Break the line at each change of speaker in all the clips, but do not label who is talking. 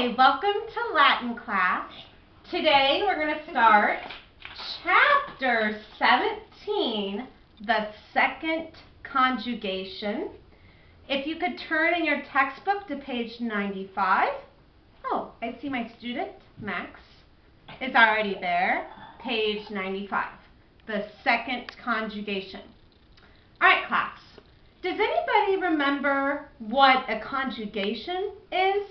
Hi, welcome to Latin class. Today we're going to start chapter 17, the second conjugation. If you could turn in your textbook to page 95. Oh, I see my student, Max, is already there. Page 95, the second conjugation. All right, class. Does anybody remember what a conjugation is?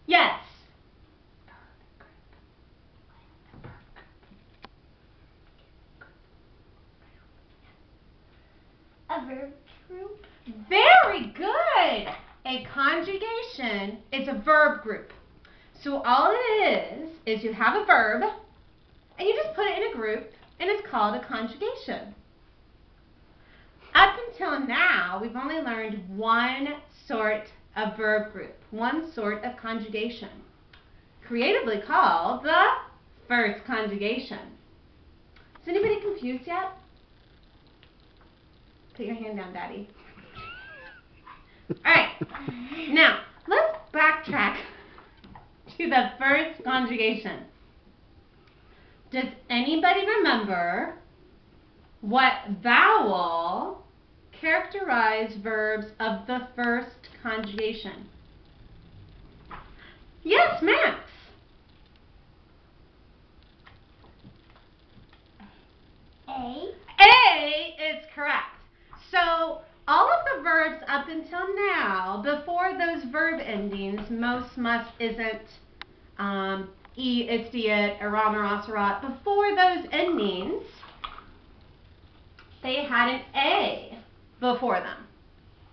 Yes.
A verb group?
Very good. A conjugation is a verb group. So all it is you have a verb and you just put it in a group and it's called a conjugation. Up until now, we've only learned one sort of verb group, one sort of conjugation, creatively called the first conjugation. Is anybody confused yet? Put your hand down, Daddy. All right, now let's backtrack to the first conjugation. Does anybody remember what vowel characterized verbs of the first conjugation? Yes, Max.
A.
A is correct. So all of the verbs up until now, before those verb endings, most, must, isn't, its, it, aram, aserat, before those endings, they had an A before them.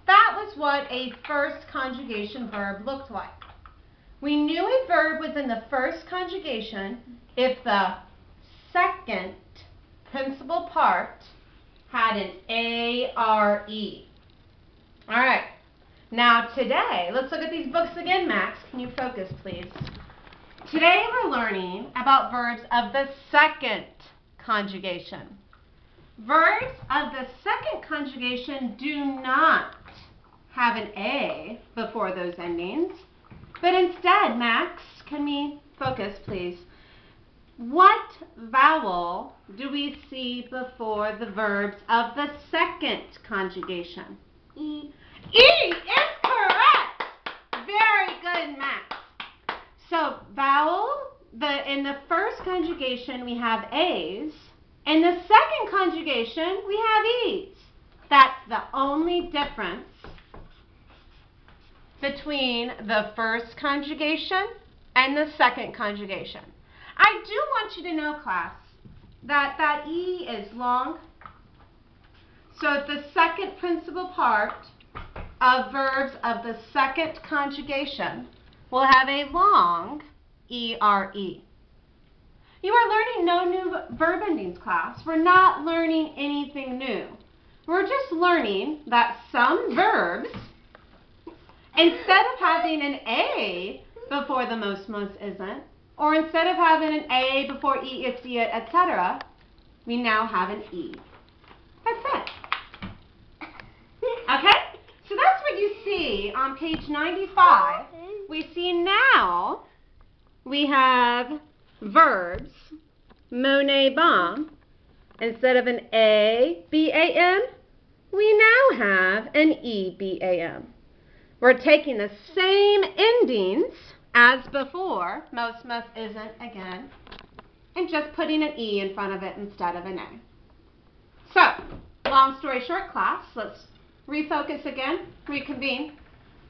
That was what a first conjugation verb looked like. We knew a verb was in the first conjugation if the second principal part had an A-R-E. All right. Now today, let's look at these books again, Max. Can you focus, please? Today we're learning about verbs of the second conjugation. Verbs of the second conjugation do not have an A before those endings, but instead, Max, can we focus, please? What vowel do we see before the verbs of the second conjugation?
E.
E is correct! Very good, Max. So, in the first conjugation we have A's. In the second conjugation we have E's. That's the only difference between the first conjugation and the second conjugation. I do want you to know, class, that that E is long. So the second principal part of verbs of the second conjugation will have a long E-R-E. You are learning no new verb endings, class. We're not learning anything new. We're just learning that some verbs, instead of having an A before the most, isn't, or instead of having an A before E, its, it, etc., we now have an E. That's it. Okay? So that's what you see on page 95. We see now we have verbs, monet, bam. Instead of an A, B-A-M, we now have an E, B-A-M. We're taking the same endings as before, most, isn't, again, and just putting an E in front of it instead of an A. So, long story short, class, let's refocus again, reconvene.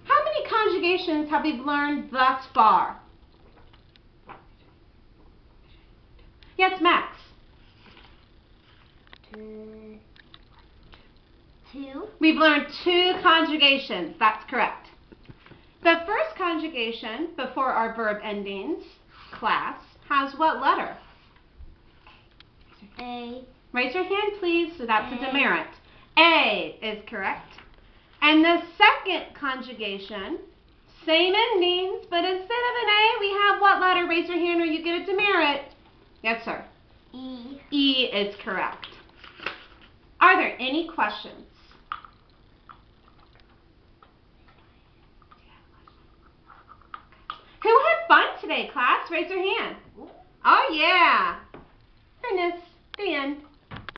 How many conjugations have we learned thus far? Yes, Max?
2.
We've learned 2 conjugations. That's correct. The first conjugation before our verb endings, class, has what letter?
A.
Raise your hand, please. So that's a demerit. A is correct. And the second conjugation, same endings, but instead of an A, we have what letter? Raise your hand or you get a demerit. Yes, sir.
E.
E is correct. Are there any questions? say? Class, raise your hand. Oh, yeah. Goodness. The end.